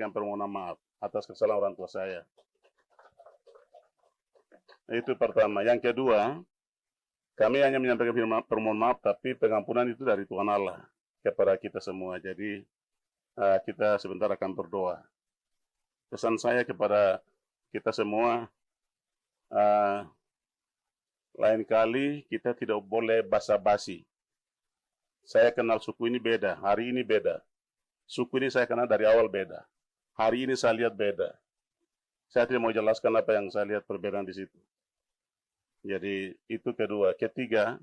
menyampaikan permohonan maaf atas kesalahan orang tua saya. Itu pertama. Yang kedua, kami hanya menyampaikan permohonan maaf, tapi pengampunan itu dari Tuhan Allah kepada kita semua. Jadi kita sebentar akan berdoa. Pesan saya kepada kita semua, lain kali kita tidak boleh basa-basi. Saya kenal suku ini beda, hari ini beda. Suku ini saya kenal dari awal beda. Hari ini saya lihat beda. Saya tidak mau jelaskan apa yang saya lihat perbedaan di situ. Jadi itu kedua. Ketiga,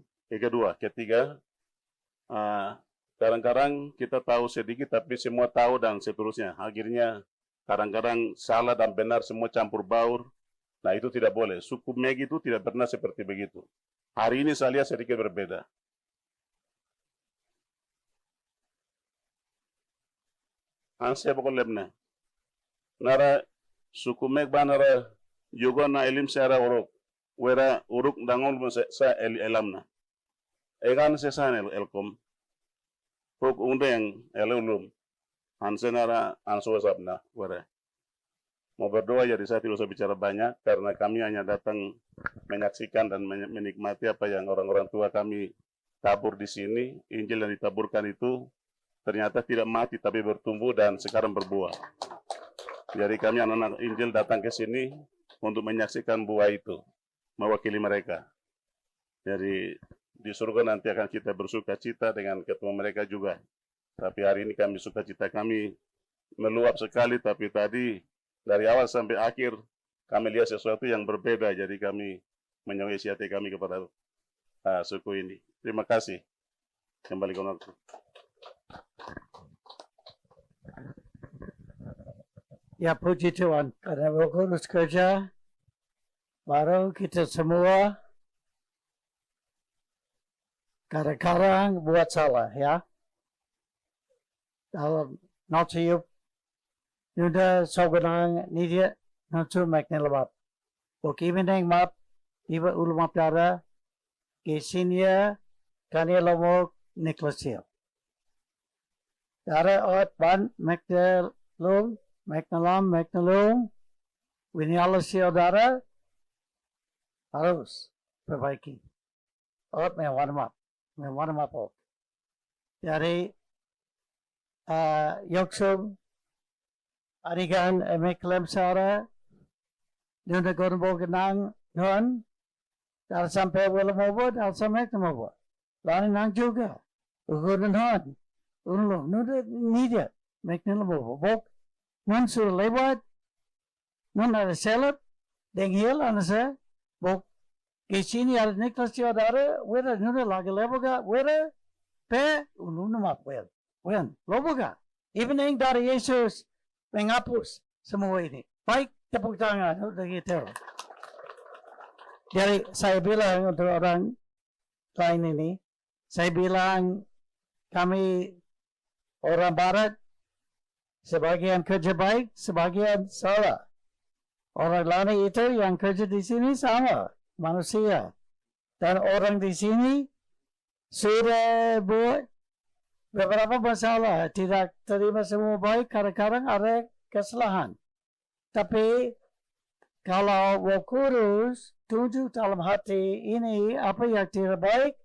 kadang-kadang kita tahu sedikit tapi semua tahu dan seterusnya. Akhirnya kadang-kadang salah dan benar semua campur baur. Nah itu tidak boleh. Suku Meg itu tidak pernah seperti begitu. Hari ini saya lihat sedikit berbeda. Anse pokok lebna. Nara suku Meg banara juga na elim sera orok. Wera uruk dangol sa elamna. Egan sesan elkom. Pok undeng elulum. Anse nara anso sabna wera. Mau berdoa jadi saya tidak usah bicara banyak karena kami hanya datang menyaksikan dan menikmati apa yang orang-orang tua kami tabur di sini. Injil yang ditaburkan itu ternyata tidak mati tapi bertumbuh dan sekarang berbuah. Jadi kami anak-anak Injil datang ke sini untuk menyaksikan buah itu, mewakili mereka. Jadi di surga nanti akan kita bersuka cita dengan ketemu mereka juga. Tapi hari ini kami sukacita kami meluap sekali, tapi tadi dari awal sampai akhir kami lihat sesuatu yang berbeda. Jadi kami menyukai hati kami kepada suku ini. Terima kasih. Kembali ke waktu. Ya puji Tuhan, karena berkurus kerja, baru kita semua kadang-kadang buat salah ya. Dalam notiyup, nuda sogonang nidia nanti makna lebat. Oke, ini map, iba ulama pera, kesinya kania lomok neklasil. Dara ot ban makna lom. Meknalom, winiala saudara harus perbaiki. Ot mewarna map. Dari yoksum arigan meklem sara nunda gorbo genang non dar sampai wala mobo dar sampai mobo. Lani nang juga. Ugunan hon. Unlo nunda nidia meknalom mobo. Bok non sur lewat, non ada selot, denghil anasa, bok kesini ada neklas saudara, wera nuna lagi leboga, wera pe ununa map wen loboga. Even yang dari Yesus menghapus semua ini. Baik tepuk tangan untuk kita. Jadi saya bilang untuk orang lain ini, saya bilang kami orang Barat sebagian kerja baik, sebagian salah. Orang lain itu yang kerja di sini sama manusia. Dan orang di sini sudah buat beberapa masalah. Tidak terima semua baik, kadang-kadang ada kesalahan. Tapi kalau Wakurus tunjuk dalam hati ini apa yang tidak baik,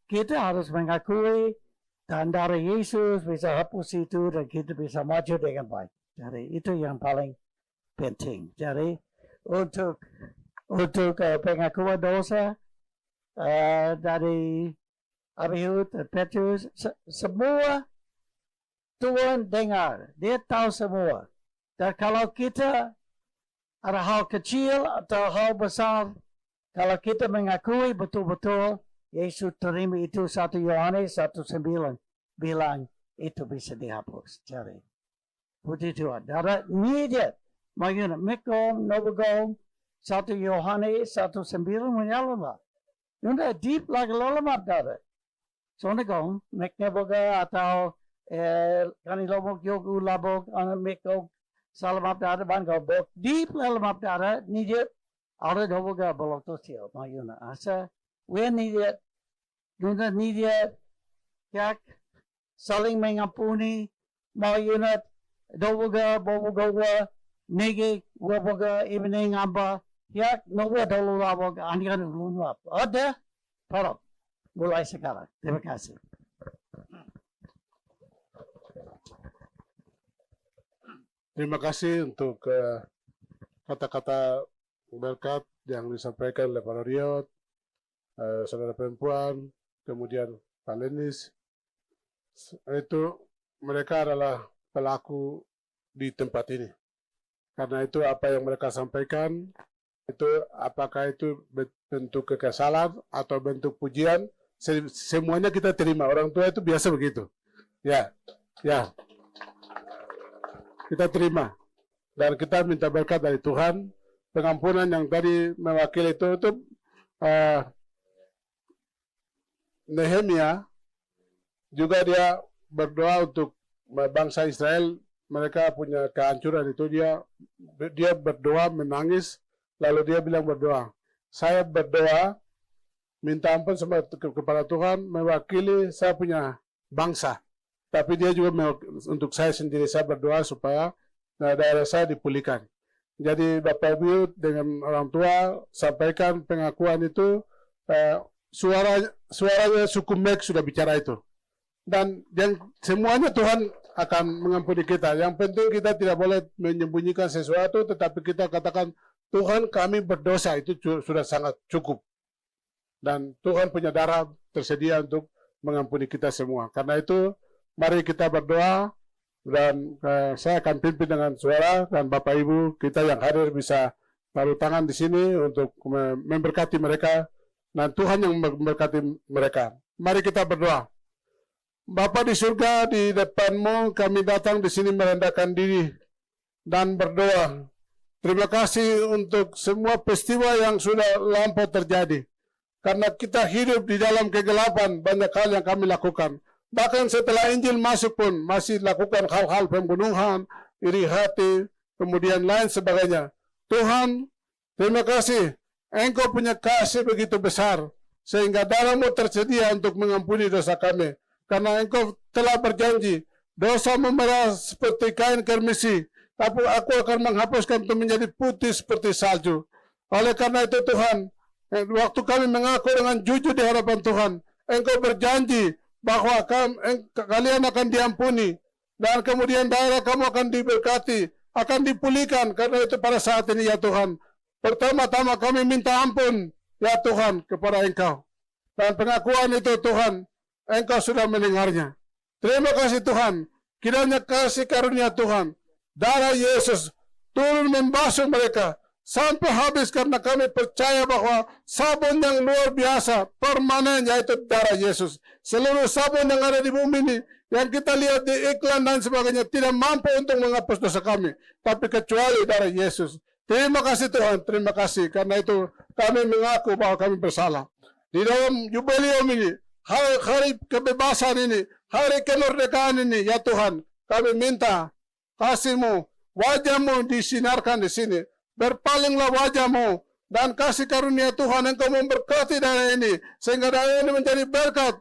kita harus mengakui. Dan dari Yesus bisa hapus itu dan kita bisa maju dengan baik. Jadi itu yang paling penting. Jadi untuk pengakuan dosa dari Abiud dan Petrus, semua Tuhan dengar. Dia tahu semua. Dan kalau kita ada hal kecil atau hal besar, kalau kita mengakui betul-betul Yesus terima itu 1 Yohanes 1:9 bilang itu bisa dihapus. Jadi, puji Tuhan. Darah nidia, makanya Mekom, Novagom, 1 Yohanes 1:9 menyala. Nunda deep lagi lalamat darah. Soalnya kong, Meknya boga atau kanilomok yogu labok, Mekom, salamat darah, bangga bok, deep lalamat darah, nidia, ada doboga bolok tosial, makanya asa. When nidia, nunda nidia, yak, saling mengampuni, mau unit, Boga, Negi, Waboga, Evening Amba, ya, Noga Dolu Labog, Angan Lunap. Ada, Parok, mulai sekarang. Terima kasih. Terima kasih untuk kata-kata berkat yang disampaikan oleh Pak Riot, saudara perempuan, kemudian Pak Lenis. Itu mereka adalah pelaku di tempat ini. Karena itu apa yang mereka sampaikan, itu apakah itu bentuk kekesalan atau bentuk pujian, semuanya kita terima. Orang tua itu biasa begitu. Ya. Kita terima. Dan kita minta berkat dari Tuhan. Pengampunan yang tadi mewakili itu Nehemia juga dia berdoa untuk bangsa Israel. Mereka punya kehancuran itu, dia berdoa, menangis, lalu dia bilang berdoa, saya berdoa minta ampun kepada Tuhan mewakili saya punya bangsa, tapi dia juga untuk saya sendiri, saya berdoa supaya daerah saya dipulihkan. Jadi Bapak Ibu dengan orang tua sampaikan pengakuan itu, suaranya suku Mek sudah bicara itu, dan semuanya Tuhan akan mengampuni kita. Yang penting kita tidak boleh menyembunyikan sesuatu, tetapi kita katakan, Tuhan kami berdosa, itu sudah sangat cukup. Dan Tuhan punya darah tersedia untuk mengampuni kita semua. Karena itu, mari kita berdoa, dan saya akan pimpin dengan suara, dan Bapak Ibu kita yang hadir bisa taruh tangan di sini untuk memberkati mereka, dan Tuhan yang memberkati mereka. Mari kita berdoa. Bapa di surga, di depan-Mu kami datang di sini merendahkan diri dan berdoa. Terima kasih untuk semua peristiwa yang sudah lampau terjadi. Karena kita hidup di dalam kegelapan, banyak hal yang kami lakukan. Bahkan setelah Injil masuk pun masih lakukan hal-hal pembunuhan, iri hati, kemudian lain sebagainya. Tuhan, terima kasih. Engkau punya kasih begitu besar, sehingga darah-Mu tersedia untuk mengampuni dosa kami. Karena Engkau telah berjanji, dosa memerah seperti kain kermisi, tapi aku akan menghapuskan untuk menjadi putih seperti salju. Oleh karena itu Tuhan, waktu kami mengaku dengan jujur di hadapan Tuhan, Engkau berjanji bahwa kalian akan diampuni, dan kemudian daerah kamu akan diberkati, akan dipulihkan. Karena itu pada saat ini ya Tuhan, pertama-tama kami minta ampun ya Tuhan kepada Engkau. Dan pengakuan itu Tuhan, Engkau sudah mendengarnya. Terima kasih Tuhan. Kiranya kasih karunia Tuhan, darah Yesus turun membasuh mereka sampai habis, karena kami percaya bahwa sabun yang luar biasa, permanen, yaitu darah Yesus. Seluruh sabun yang ada di bumi ini, yang kita lihat di iklan dan sebagainya, tidak mampu untuk menghapus dosa kami, tapi kecuali darah Yesus. Terima kasih Tuhan, terima kasih. Karena itu kami mengaku bahwa kami bersalah. Di dalam jubileum ini, hari kebebasan ini, hari kemerdekaan ini, ya Tuhan, kami minta kasih-Mu, wajah-Mu disinarkan di sini. Berpalinglah wajah-Mu dan kasih karunia Tuhan, Engkau memberkati daerah ini, sehingga daerah ini menjadi berkat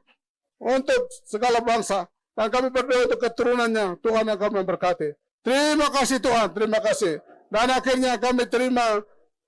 untuk segala bangsa. Dan kami berdoa untuk keturunannya, Tuhan akan memberkati. Terima kasih Tuhan, terima kasih. Dan akhirnya kami terima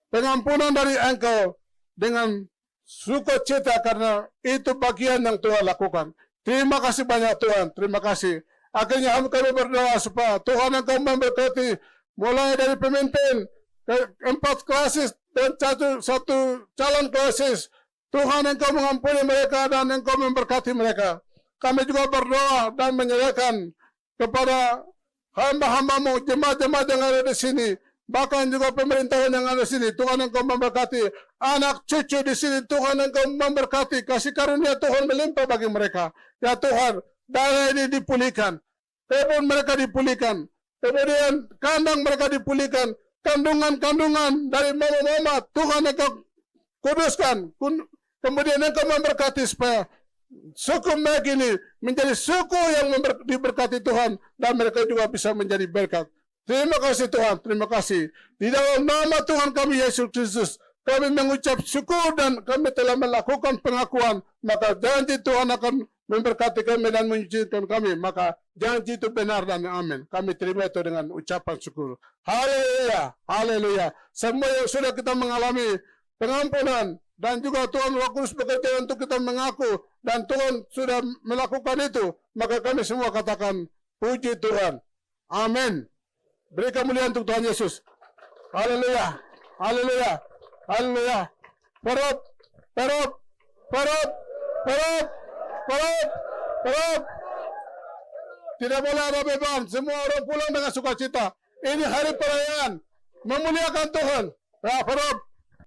pengampunan dari Engkau dengan sukacita, karena itu bagian yang Tuhan lakukan. Terima kasih banyak Tuhan, terima kasih. Akhirnya kami berdoa supaya Tuhan Engkau memberkati, mulai dari pemimpin, 4 klasis dan satu calon klasis. Tuhan Engkau mengampuni mereka dan Engkau memberkati mereka. Kami juga berdoa dan menyerahkan kepada hamba-hamba-Mu, jemaat-jemaat yang ada di sini, bahkan juga pemerintahan yang ada di sini. Tuhan Engkau memberkati anak cucu di sini. Tuhan Engkau memberkati, kasih karunia Tuhan melimpah bagi mereka. Ya Tuhan, daerah ini dipulihkan, kebun mereka dipulihkan, kemudian kandang mereka dipulihkan, kandungan-kandungan dari mama-mama Tuhan Engkau kuduskan. Kemudian Engkau memberkati supaya suku Mek ini menjadi suku yang diberkati Tuhan, dan mereka juga bisa menjadi berkat. Terima kasih Tuhan, terima kasih. Di dalam nama Tuhan kami Yesus Kristus, kami mengucap syukur dan kami telah melakukan pengakuan, maka janji Tuhan akan memberkati kami dan menyucikan kami, maka jangan itu benar dan amin. Kami terima itu dengan ucapan syukur. Haleluya, haleluya. Semua yang sudah kita mengalami pengampunan dan juga Tuhan Roh Kudus bekerja untuk kita mengaku dan Tuhan sudah melakukan itu, maka kami semua katakan puji Tuhan. Amin. Beri kemuliaan untuk Tuhan Yesus. Haleluya, haleluya, haleluya. Perut, perut, perut, perut, perut, perut. Tidak boleh ada beban. Semua orang pulang dengan sukacita. Ini hari perayaan memuliakan Tuhan. Ya, perut.